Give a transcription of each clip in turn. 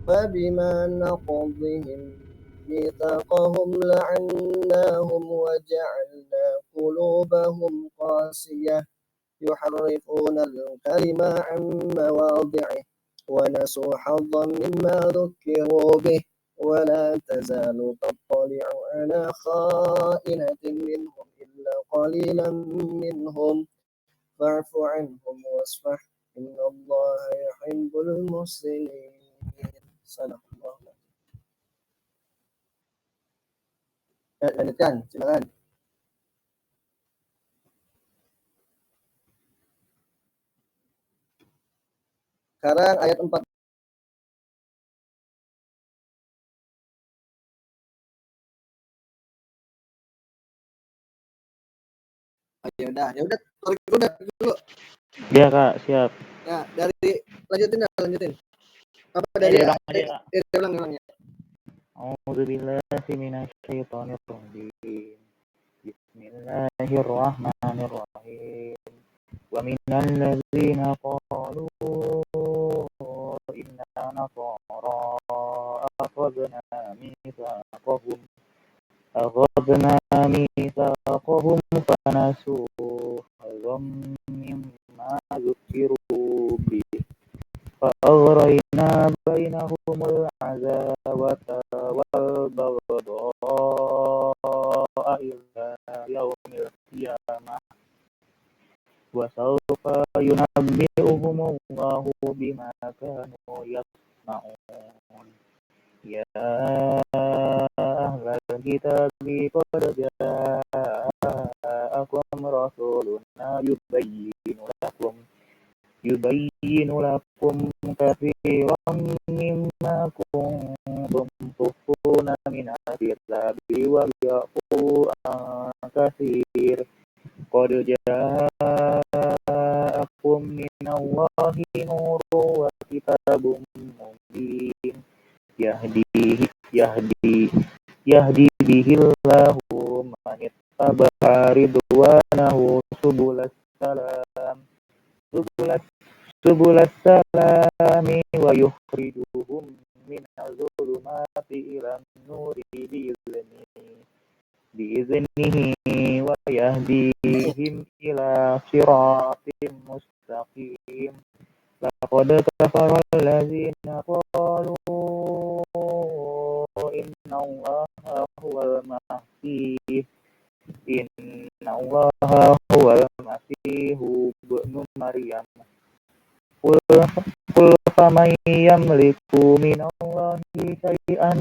فبما نقضهم ميثاقهم لعناهم وجعلنا قلوبهم قاسية يحرفون الكلم عن مواضعه ونسوا حظا مما ذكروا به ولا تزال تطلع على خائنة منهم إلا قليلا منهم فاعف عنهم واصفح إن الله يحب المحسنين. صدق الله. Lanjutkan, silakan. Sekarang ayat 4. Ya udah, tarik dulu. Ya Kak, siap. Ya, lanjutin. Apa dari ulang ya. A'udzubillahi minasyaitonir rajim. Bismillahirrahmanirrahim. Wa minal ladzina qalu inna nasara akhadna mitsaqahum fanasu hazzam mimma dzukiru bihi فأغرينا بينهم العداوة والبغضاء إلى يوم القيامة وسوف ينبئهم الله بما كانوا يصنعون يا أهل الكتاب قد جاءكم رسولنا يبين لكم كثيرا مما كنتم تخفون من الكتاب ويعفو عن كثير قد جاءكم من الله نور وكتاب مبين يهدي به الله من اتبع رضوانه سبل السلام ويخرجهم من الظلمات إلى النور بإذنه ويهديهم إلى صراط مستقيم لقد كفر الذين قالوا إن الله هو المسيح ابن مريم قل فمن يملك من الله شيئا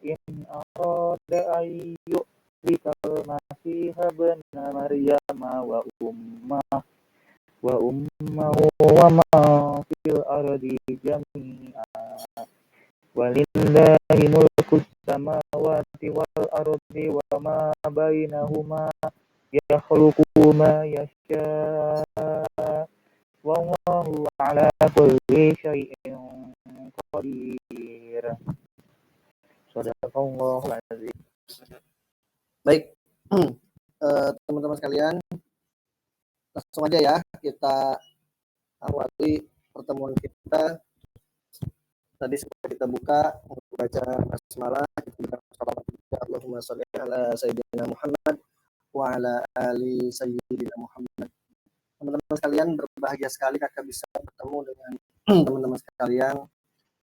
إن أراد أن يهلك المسيح ابن مريم وأمه ومن في الأرض جميعا ولله ملك السماوات والأرض وما بينهما يخلق ما يشاء والله على كل شيء qadir. Shadaqallahul azim. Baik, teman-teman sekalian, langsung aja ya kita awali pertemuan kita. Tadi sudah kita buka baca basmalah, kita baca Allahumma sholli ala sayyidina Muhammad wa ala ali sayyidina Muhammad. Teman-teman sekalian, berbahagia sekali kakak bisa bertemu dengan teman-teman sekalian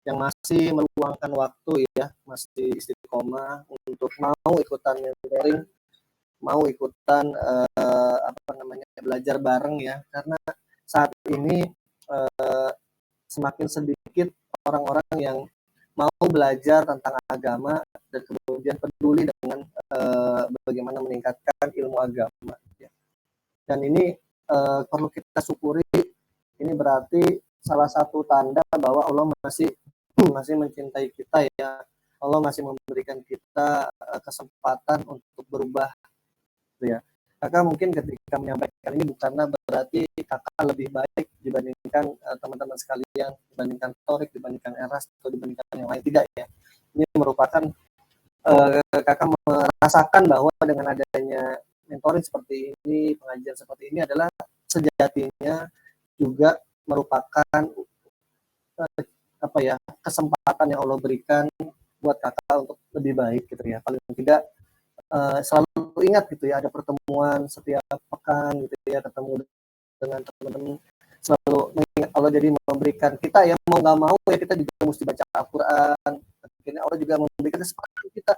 yang masih meluangkan waktu ya, masih istiqomah untuk mau ikutan mentoring, mau ikutan belajar bareng ya, karena saat ini semakin sedikit orang-orang yang mau belajar tentang agama dan kemudian peduli dengan bagaimana meningkatkan ilmu agama ya. Dan ini perlu kita syukuri, ini berarti salah satu tanda bahwa Allah masih mencintai kita ya. Allah masih memberikan kita kesempatan untuk berubah gitu ya. Kakak mungkin ketika menyampaikan ini bukanlah berarti kakak lebih baik dibandingkan teman-teman sekalian, dibandingkan Torik, dibandingkan Eras, atau dibandingkan yang lain, tidak ya. Ini merupakan kakak merasakan bahwa dengan adanya mentoring seperti ini, pengajian seperti ini adalah sejatinya juga merupakan apa ya, kesempatan yang Allah berikan buat kakak untuk lebih baik gitu ya. Paling tidak selalu ingat gitu ya, ada pertemuan setiap pekan gitu ya, ketemu dengan teman-teman, selalu mengingat Allah, jadi memberikan kita ya, mau nggak mau ya kita juga mesti baca Al-Quran. Akhirnya Allah juga memberikan kesempatan kita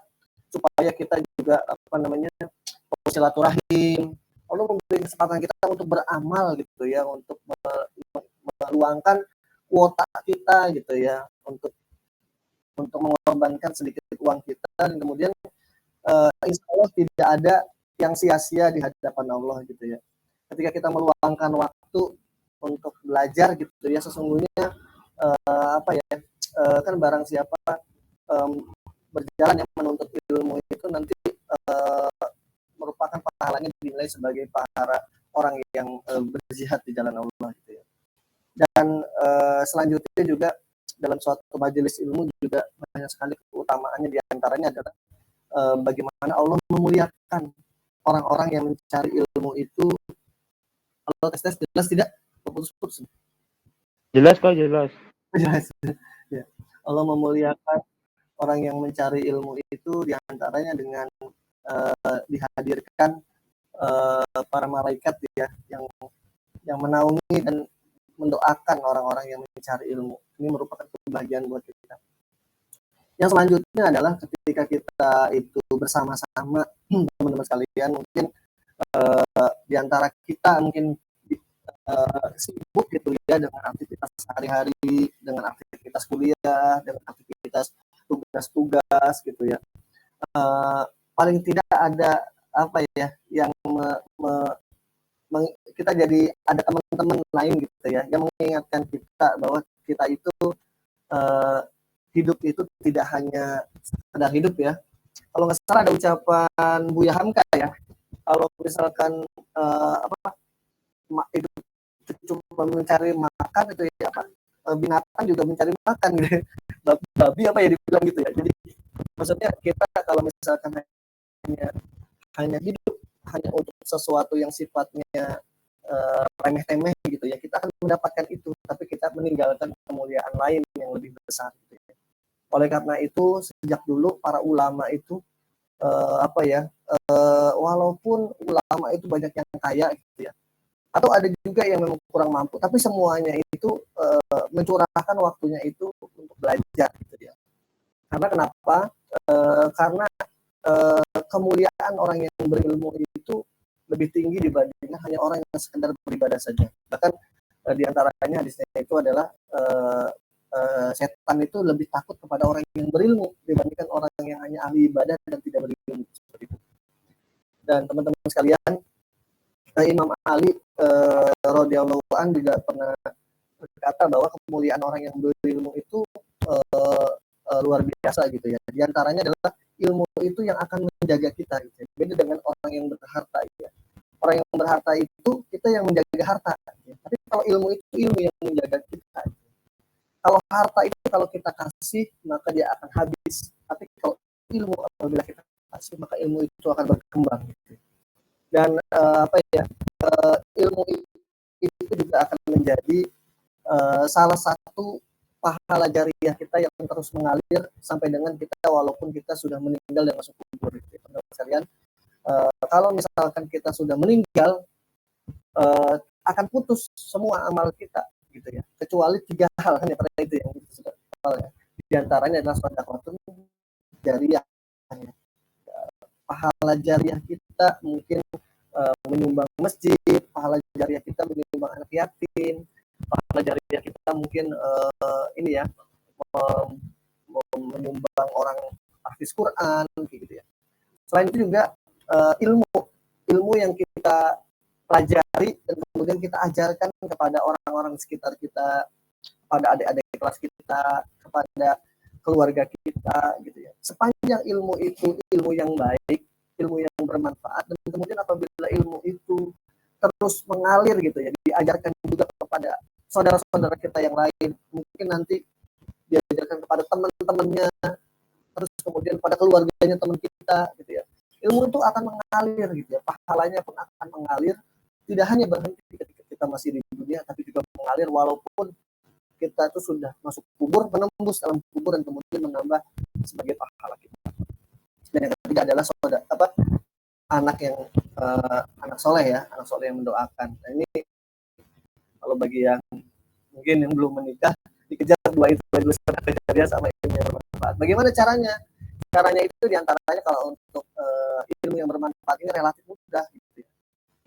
supaya kita juga apa namanya, silaturahim. Allah memberi kesempatan kita untuk beramal gitu ya, untuk meluangkan kuota kita gitu ya, untuk mengorbankan sedikit uang kita, dan kemudian insya Allah tidak ada yang sia-sia di hadapan Allah gitu ya. Ketika kita meluangkan waktu untuk belajar gitu ya, sesungguhnya apa ya, kan barang siapa berjalan yang menuntut ilmu itu nanti merupakan pahalanya dinilai sebagai para orang yang berjihad di jalan Allah gitu ya. Dan selanjutnya juga dalam suatu majelis ilmu juga banyak sekali keutamaannya, diantaranya adalah bagaimana Allah memuliakan orang-orang yang mencari ilmu itu. Kalau tes jelas tidak? Putus-putus. Jelas kok, jelas. Jelas. Ya. Allah memuliakan orang yang mencari ilmu itu diantaranya dengan dihadirkan para malaikat ya, yang menaungi dan mendoakan orang-orang yang mencari ilmu. Ini merupakan kebahagiaan buat kita. Yang selanjutnya adalah ketika kita itu bersama-sama teman-teman sekalian, mungkin di antara kita mungkin sibuk gitu ya dengan aktivitas sehari-hari, dengan aktivitas kuliah, dengan aktivitas tugas-tugas gitu ya. Paling tidak ada apa ya yang kita jadi ada teman-teman lain gitu ya, yang mengingatkan kita bahwa kita itu hidup itu tidak hanya sekedar hidup ya. Kalau nggak salah ada ucapan Buya Hamka ya, kalau misalkan apa, hidup cuma mencari makan itu ya, apa, binatang juga mencari makan gitu. Babi apa ya dibilang gitu ya. Jadi maksudnya kita kalau misalkan hanya hidup hanya untuk sesuatu yang sifatnya remeh-temeh gitu ya, kita akan mendapatkan itu, tapi kita meninggalkan kemuliaan lain yang lebih besar gitu ya. Oleh karena itu sejak dulu para ulama itu apa ya, walaupun ulama itu banyak yang kaya gitu ya, atau ada juga yang memang kurang mampu, tapi semuanya itu mencurahkan waktunya itu untuk belajar gitu ya. Karena kenapa? Karena kemuliaan orang yang berilmu itu lebih tinggi dibandingkan hanya orang yang sekedar beribadah saja. Bahkan diantaranya hadisnya itu adalah setan itu lebih takut kepada orang yang berilmu dibandingkan orang yang hanya ahli ibadah dan tidak berilmu, seperti itu. Dan teman-teman sekalian, Imam Ali radhiyallahu an juga pernah berkata bahwa kemuliaan orang yang berilmu itu luar biasa gitu ya. Di antaranya adalah ilmu itu yang akan menjaga kita gitu ya. Beda dengan orang yang berharta ya. Orang yang berharta itu kita yang menjaga harta. Ya. Tapi kalau ilmu itu ilmu yang menjaga kita. Kalau harta itu kalau kita kasih maka dia akan habis. Tapi kalau ilmu apabila kita kasih maka ilmu itu akan berkembang. Gitu. Dan apa ya, ilmu itu juga akan menjadi salah satu pahala jariah kita yang terus mengalir sampai dengan kita walaupun kita sudah meninggal dan masuk kubur. Teman-teman sekalian, kalau misalkan kita sudah meninggal, akan putus semua amal kita gitu ya, kecuali 3 hal kan ya, karena itu yang disebut ya. Di antaranya adalah sedekah jariah. Pahala jariah kita mungkin menyumbang masjid, pahala jariah kita menyumbang anak yatim, pahala jariah kita mungkin ini ya, menyumbang orang hafiz Quran gitu ya. Selain itu juga ilmu yang kita pelajari dan kemudian kita ajarkan kepada orang-orang di sekitar kita, kepada adik-adik kelas kita, kepada keluarga kita gitu ya. Sepanjang ilmu itu ilmu yang baik, ilmu yang bermanfaat, dan kemudian apabila ilmu itu terus mengalir gitu ya, diajarkan juga kepada saudara-saudara kita yang lain, mungkin nanti diajarkan kepada teman-temannya, terus kemudian pada keluarganya teman kita gitu ya. Ilmu itu akan mengalir gitu ya, pahalanya pun akan mengalir, tidak hanya berhenti ketika kita masih di dunia, tapi juga mengalir walaupun kita tuh sudah masuk kubur, menembus dalam kubur dan kemudian menambah sebagai pahala kita. Dan yang ketiga adalah anak yang anak soleh ya, anak soleh yang mendoakan. Nah, ini kalau bagi yang mungkin yang belum menikah, dikejar dua itu, dua jariah sama ilmu yang bermanfaat. Bagaimana caranya? Caranya itu diantaranya kalau untuk ilmu yang bermanfaat ini relatif mudah gitu ya.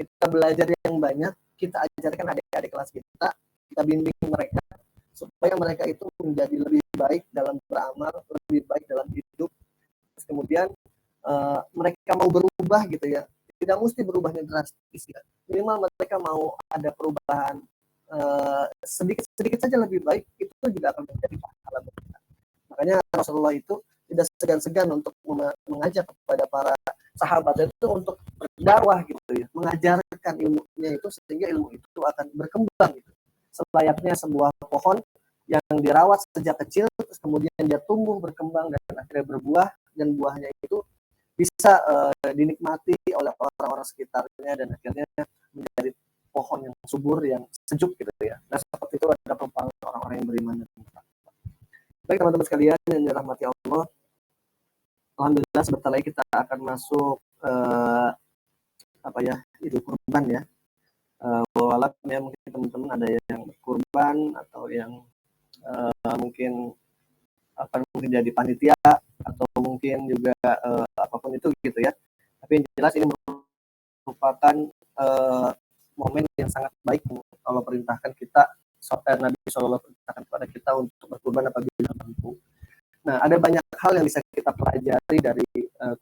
Kita belajar yang banyak, kita ajarkan adik-adik kelas kita bimbing mereka supaya mereka itu menjadi lebih baik dalam beramal, lebih baik dalam hidup. Terus kemudian mereka mau berubah gitu ya, tidak mesti berubahnya drastis ya, minimal mereka mau ada perubahan sedikit saja lebih baik, itu juga akan menjadi pahala mereka. Makanya Rasulullah itu tidak segan-segan untuk mengajak kepada para sahabat itu untuk berdakwah gitu ya, mengajarkan ilmunya itu sehingga ilmu itu akan berkembang gitu. Selayaknya sebuah pohon yang dirawat sejak kecil, terus kemudian dia tumbuh, berkembang, dan akhirnya berbuah, dan buahnya itu bisa dinikmati oleh orang-orang sekitarnya, dan akhirnya menjadi pohon yang subur, yang sejuk gitu ya. Nah, seperti itu ada perumpamaan orang-orang yang beriman. Baik teman-teman sekalian yang dirahmati Allah, alhamdulillah sebentar lagi kita akan masuk Idul Kurban ya. Walaupun ya mungkin teman-teman ada yang kurban atau yang mungkin akan menjadi panitia atau mungkin juga apapun itu gitu ya. Tapi yang jelas ini merupakan momen yang sangat baik Allah perintahkan kita, Nabi SAW perintahkan kepada kita untuk berkurban apabila mampu. Nah, ada banyak hal yang bisa kita pelajari dari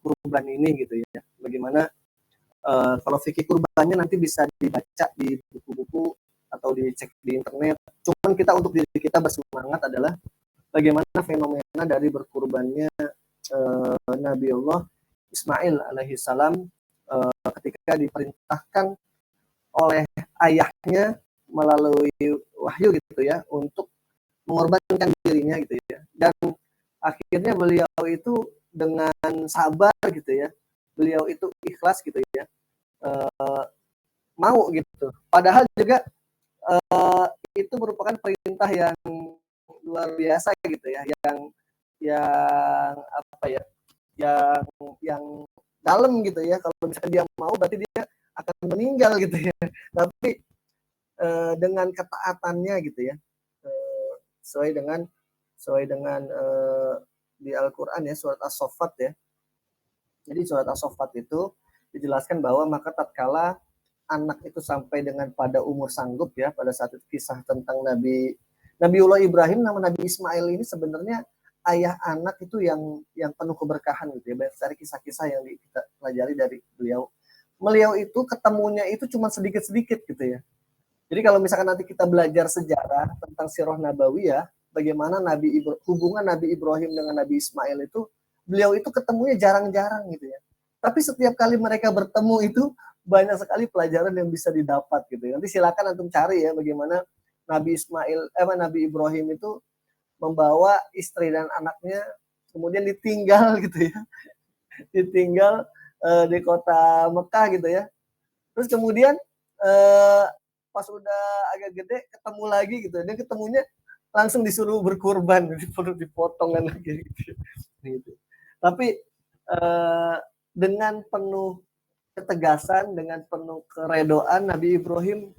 kurban ini gitu ya. Bagaimana kalau fikih kurbannya nanti bisa dibaca di buku-buku atau dicek di internet. Cuman kita untuk diri kita bersemangat adalah bagaimana fenomena dari berkurbannya Nabi Allah Ismail alaihi salam ketika diperintahkan oleh ayahnya melalui wahyu gitu ya untuk mengorbankan dirinya gitu ya, dan akhirnya beliau itu dengan sabar gitu ya, beliau itu ikhlas gitu ya, mau gitu, padahal juga itu merupakan perintah yang luar biasa gitu ya, yang apa ya, yang dalam gitu ya. Kalau misalkan dia mau berarti dia akan meninggal gitu ya, tapi dengan ketaatannya gitu ya, sesuai dengan di Al-Quran ya, surat As-Saffat ya. Jadi surat As-Saffat itu dijelaskan bahwa maka tatkala anak itu sampai dengan pada umur sanggup ya, pada saat itu kisah tentang Nabiullah Ibrahim, nama Nabi Ismail ini sebenarnya ayah anak itu yang penuh keberkahan gitu ya. Banyak sekali kisah-kisah yang kita pelajari dari beliau. Beliau itu ketemunya itu cuma sedikit-sedikit gitu ya. Jadi kalau misalkan nanti kita belajar sejarah tentang sirah nabawiyah, bagaimana hubungan Nabi Ibrahim dengan Nabi Ismail itu, beliau itu ketemunya jarang-jarang gitu ya. Tapi setiap kali mereka bertemu itu banyak sekali pelajaran yang bisa didapat gitu ya. Nanti silakan antum cari ya bagaimana Nabi Ibrahim itu membawa istri dan anaknya kemudian ditinggal gitu ya. Ditinggal di kota Mekah gitu ya. Terus kemudian pas udah agak gede ketemu lagi gitu, dia ketemunya langsung disuruh berkurban, dipotong lagi gitu. Tapi dengan penuh ketegasan, dengan penuh keredoan Nabi Ibrahim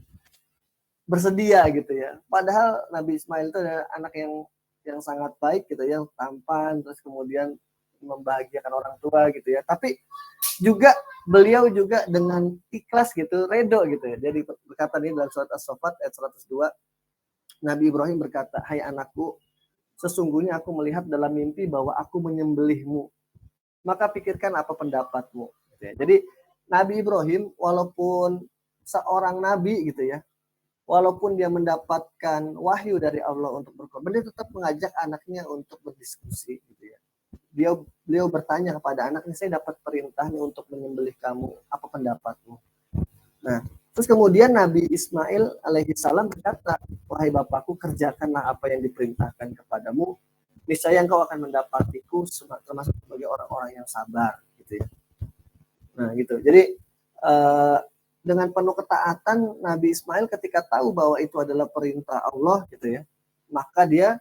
bersedia gitu ya. Padahal Nabi Ismail itu adalah anak yang sangat baik gitu ya, tampan, terus kemudian membahagiakan orang tua gitu ya. Tapi juga beliau juga dengan ikhlas gitu, redo gitu ya. Jadi berkata ini dalam surat As-Saffat ayat 102, Nabi Ibrahim berkata, "Hai anakku, sesungguhnya aku melihat dalam mimpi bahwa aku menyembelihmu. Maka pikirkan apa pendapatmu." Gitu ya. Jadi Nabi Ibrahim walaupun seorang nabi gitu ya, walaupun dia mendapatkan wahyu dari Allah untuk berkorban, dia tetap mengajak anaknya untuk berdiskusi gitu ya. Beliau bertanya kepada anaknya, saya dapat perintah nih untuk menyembelih kamu, apa pendapatmu? Nah, terus kemudian Nabi Ismail alaihi salam berkata, wahai bapakku, kerjakanlah apa yang diperintahkan kepadamu, niscaya engkau akan mendapatiku termasuk sebagai orang-orang yang sabar gitu ya. Nah gitu, jadi dengan penuh ketaatan Nabi Ismail ketika tahu bahwa itu adalah perintah Allah gitu ya, maka dia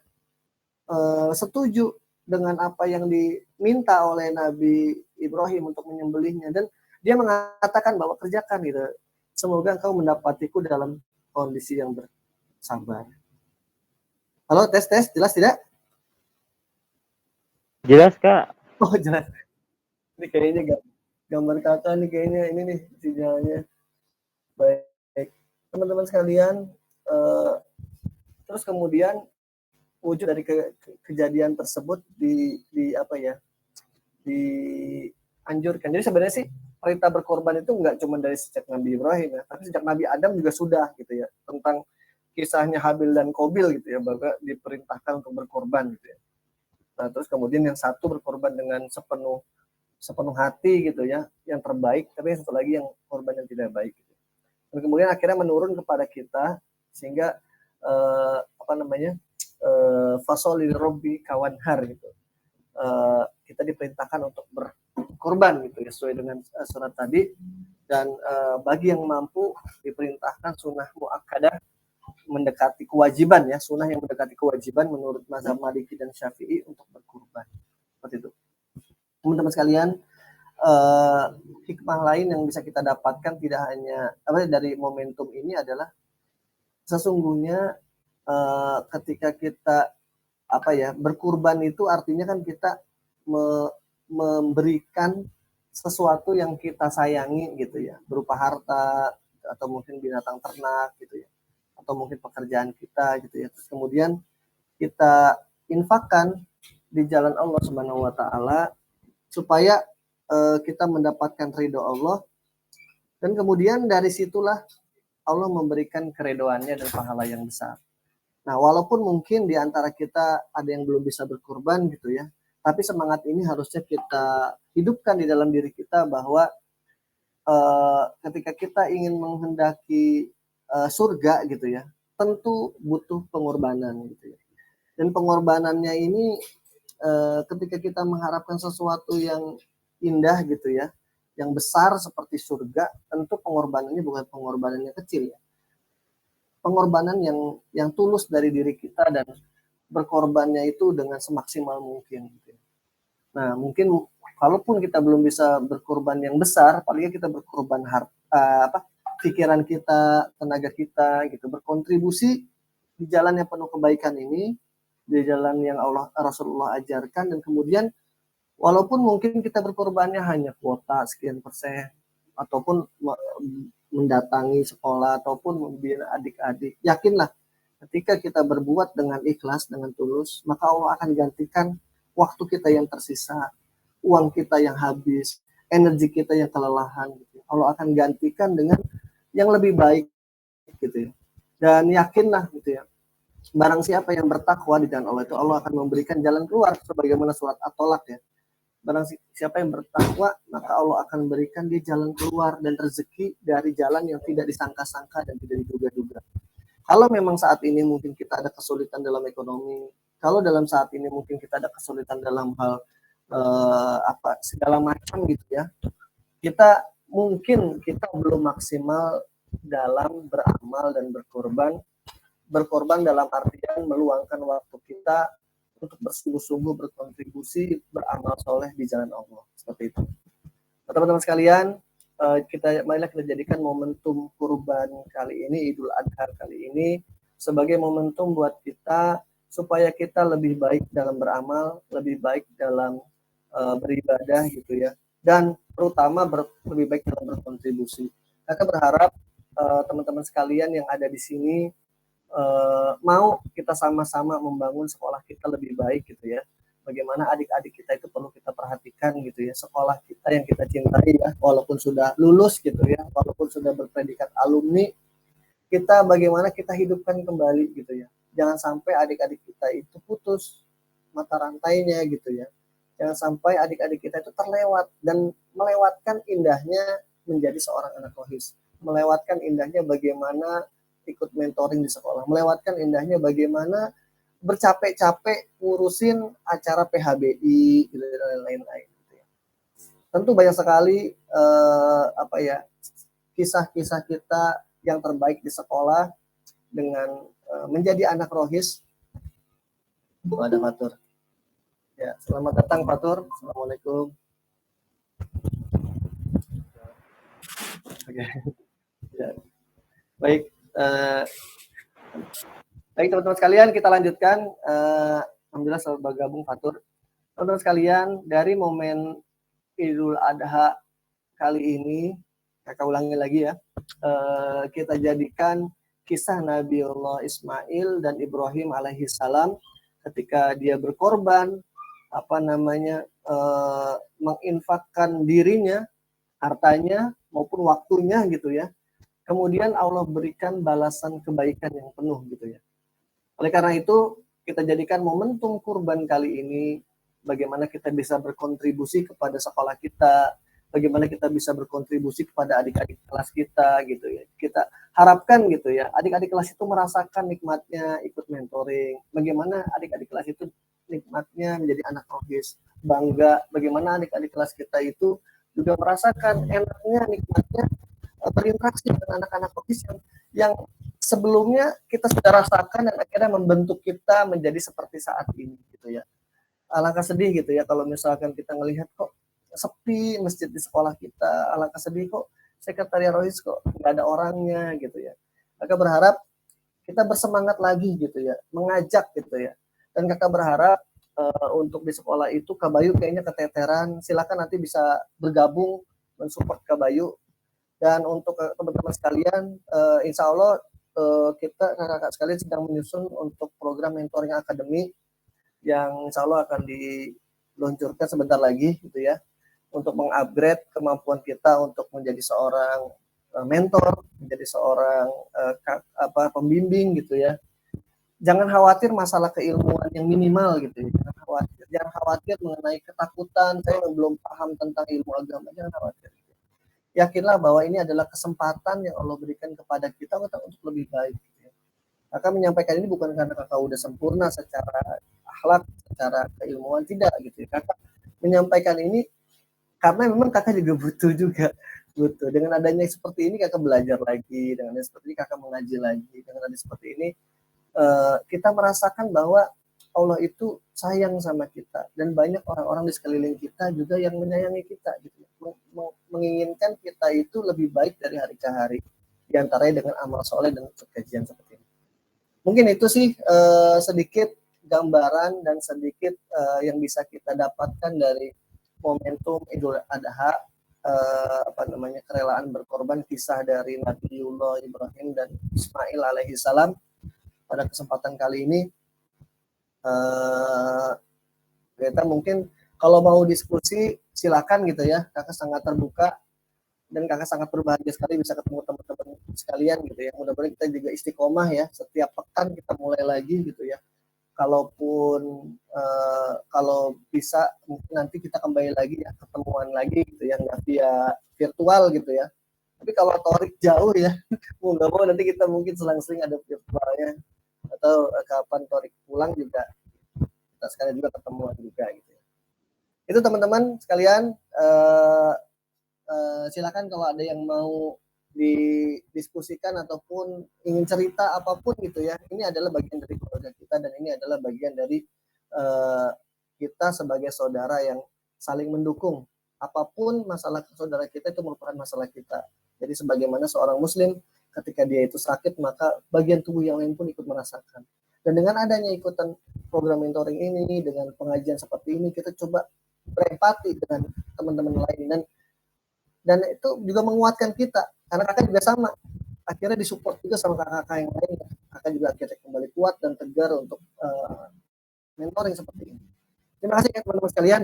setuju dengan apa yang diminta oleh Nabi Ibrahim untuk menyembelihnya, dan dia mengatakan bahwa kerjakan gitu. Semoga engkau mendapatiku dalam kondisi yang bersabar. Halo, tes, jelas tidak? Jelas, Kak. Oh, jelas. Ini kayaknya gambar kakak nih kayaknya ini nih sinyalnya. Baik, teman-teman sekalian, terus kemudian wujud dari kejadian tersebut di apa ya, dianjurkan. Jadi sebenarnya sih perintah berkorban itu nggak cuma dari sejak Nabi Ibrahim ya, tapi sejak Nabi Adam juga sudah gitu ya, tentang kisahnya Habil dan Qabil gitu ya, bahwa diperintahkan untuk berkorban gitu ya. Nah, terus kemudian yang satu berkorban dengan sepenuh hati gitu ya, yang terbaik, tapi yang satu lagi yang korban yang tidak baik gitu. Dan kemudian akhirnya menurun kepada kita, sehingga apa namanya, fasoli robbi kawanhar gitu, kita diperintahkan untuk berkorban gitu ya, sesuai dengan surat tadi. Dan bagi yang mampu diperintahkan sunnah muakkadah, mendekati kewajiban ya, sunnah yang mendekati kewajiban menurut mazhab Maliki dan Syafi'i untuk berkorban. Seperti itu. Teman-teman sekalian, hikmah lain yang bisa kita dapatkan tidak hanya dari momentum ini adalah sesungguhnya ketika kita berkurban itu artinya kan kita memberikan sesuatu yang kita sayangi gitu ya, berupa harta atau mungkin binatang ternak gitu ya, atau mungkin pekerjaan kita gitu ya. Terus kemudian kita infakkan di jalan Allah Subhanahu wa taala supaya kita mendapatkan ridho Allah, dan kemudian dari situlah Allah memberikan keridhoannya dan pahala yang besar. Nah, walaupun mungkin di antara kita ada yang belum bisa berkorban gitu ya, tapi semangat ini harusnya kita hidupkan di dalam diri kita, bahwa ketika kita ingin menghendaki surga gitu ya, tentu butuh pengorbanan gitu ya. Dan pengorbanannya ini ketika kita mengharapkan sesuatu yang indah gitu ya, yang besar seperti surga, tentu pengorbanannya bukan pengorbanan yang kecil ya. Pengorbanan yang tulus dari diri kita, dan berkorbannya itu dengan semaksimal mungkin gitu. Nah, mungkin kalaupun kita belum bisa berkorban yang besar, paling kita berkorban pikiran kita, tenaga kita gitu, berkontribusi di jalan yang penuh kebaikan ini, di jalan yang Rasulullah ajarkan. Dan kemudian walaupun mungkin kita berkorbannya hanya kuota sekian persen, ataupun mendatangi sekolah, ataupun membina adik-adik, yakinlah ketika kita berbuat dengan ikhlas, dengan tulus, maka Allah akan gantikan waktu kita yang tersisa, uang kita yang habis, energi kita yang kelelahan gitu. Allah akan gantikan dengan yang lebih baik gitu ya. Dan yakinlah gitu ya, barang siapa yang bertakwa di jalan Allah itu, Allah akan memberikan jalan keluar, sebagaimana surat At-Tolak ya. Barang siapa yang bertakwa, maka Allah akan berikan dia jalan keluar dan rezeki dari jalan yang tidak disangka-sangka dan tidak diduga-duga. Kalau memang saat ini mungkin kita ada kesulitan dalam ekonomi, kalau dalam saat ini mungkin kita ada kesulitan dalam hal segala macam gitu ya, kita belum maksimal dalam beramal dan berkorban dalam artian meluangkan waktu kita untuk bersungguh-sungguh berkontribusi, beramal soleh di jalan Allah, seperti itu. Nah, teman-teman sekalian, marilah kita jadikan momentum kurban kali ini, Idul Adha kali ini, sebagai momentum buat kita supaya kita lebih baik dalam beramal, lebih baik dalam beribadah gitu ya, dan terutama lebih baik dalam berkontribusi. Kakak berharap teman-teman sekalian yang ada di sini mau kita sama-sama membangun sekolah kita lebih baik gitu ya. Bagaimana adik-adik kita itu perlu kita perhatikan gitu ya. Sekolah kita yang kita cintai ya, walaupun sudah lulus gitu ya, walaupun sudah berpredikat alumni, kita bagaimana kita hidupkan kembali gitu ya. Jangan sampai adik-adik kita itu putus mata rantainya gitu ya. Jangan sampai adik-adik kita itu terlewat dan melewatkan indahnya menjadi seorang anak rohis. Melewatkan indahnya bagaimana ikut mentoring di sekolah, melewatkan indahnya bagaimana bercapek-capek ngurusin acara PHBI gitu, dan lain-lain. Gitu ya. Tentu banyak sekali kisah-kisah kita yang terbaik di sekolah dengan menjadi anak rohis, Oh, ada Fatur. Ya, selamat datang Fatur. Assalamualaikum. Oke. Ya. Baik, baik teman-teman sekalian, kita lanjutkan. Alhamdulillah selamat bergabung Fatur. Teman-teman sekalian, dari momen Idul Adha kali ini, kakak ulangi lagi ya, kita jadikan kisah Nabiullah Ismail dan Ibrahim alaihissalam ketika dia berkorban, menginfakkan dirinya, hartanya maupun waktunya gitu ya. Kemudian Allah berikan balasan kebaikan yang penuh gitu ya. Oleh karena itu, kita jadikan momentum kurban kali ini bagaimana kita bisa berkontribusi kepada sekolah kita, bagaimana kita bisa berkontribusi kepada adik-adik kelas kita gitu ya. Kita harapkan gitu ya, adik-adik kelas itu merasakan nikmatnya ikut mentoring, bagaimana adik-adik kelas itu nikmatnya menjadi anak rohis, bangga bagaimana adik-adik kelas kita itu juga merasakan enaknya, nikmatnya berinteraksi dengan anak-anak rohis yang sebelumnya kita sudah rasakan dan akhirnya membentuk kita menjadi seperti saat ini gitu ya. Alangkah sedih gitu ya kalau misalkan kita ngelihat kok sepi masjid di sekolah kita, alangkah sedih kok sekretariat rohis kok nggak ada orangnya gitu ya. Maka berharap kita bersemangat lagi gitu ya, mengajak gitu ya. Dan kakak berharap untuk di sekolah itu Kak Bayu kayaknya keteteran, silakan nanti bisa bergabung mensupport Kak Bayu. Dan untuk teman-teman sekalian, insya Allah kita kakak-kakak sekalian sedang menyusun untuk program mentoring akademi yang insya Allah akan diluncurkan sebentar lagi gitu ya, untuk mengupgrade kemampuan kita untuk menjadi seorang mentor, menjadi seorang pembimbing gitu ya. Jangan khawatir masalah keilmuan yang minimal gitu ya. Jangan khawatir mengenai ketakutan saya belum paham tentang ilmu agama, jangan khawatir. Yakinlah bahwa ini adalah kesempatan yang Allah berikan kepada kita untuk lebih baik. Kakak menyampaikan ini bukan karena kakak udah sempurna secara akhlak, secara keilmuan, tidak gitu. Kakak menyampaikan ini karena memang kakak juga butuh butuh. Dengan adanya seperti ini kakak belajar lagi, dengan adanya seperti ini kakak mengaji lagi, dengan adanya seperti ini kita merasakan bahwa Allah itu sayang sama kita dan banyak orang-orang di sekeliling kita juga yang menyayangi kita gitu, menginginkan kita itu lebih baik dari hari ke hari, diantaranya dengan amal soleh dan kajian seperti ini. Mungkin itu sih sedikit gambaran dan sedikit yang bisa kita dapatkan dari momentum Idul Adha, kerelaan berkorban, kisah dari Nabiullah Ibrahim dan Ismail alaihissalam. Pada kesempatan kali ini kita mungkin kalau mau diskusi silakan gitu ya, kakak sangat terbuka dan kakak sangat berbahagia sekali bisa ketemu teman-teman sekalian gitu ya. Mudah-mudahan kita juga istiqomah ya, setiap pekan kita mulai lagi gitu ya. Kalaupun kalau bisa mungkin nanti kita kembali lagi ya, ketemuan lagi gitu ya, nggak via virtual gitu ya. Tapi kalau Torik jauh ya, mau nggak mau nanti kita mungkin selang-seling ada virtualnya, atau kapan Torik pulang juga kita sekalian juga ketemuan juga gitu. Itu teman-teman sekalian, silakan kalau ada yang mau didiskusikan ataupun ingin cerita apapun gitu ya. Ini adalah bagian dari keluarga kita dan ini adalah bagian dari kita sebagai saudara yang saling mendukung. Apapun masalah saudara kita itu merupakan masalah kita. Jadi sebagaimana seorang muslim ketika dia itu sakit, maka bagian tubuh yang lain pun ikut merasakan. Dan dengan adanya ikutan program mentoring ini, dengan pengajian seperti ini, kita coba berempati dengan teman-teman lain dan itu juga menguatkan kita karena kakak juga sama, akhirnya disupport juga sama kakak-kakak yang lain. Kakak juga akhirnya kembali kuat dan tegar untuk mentoring seperti ini. Terima kasih ya teman-teman sekalian.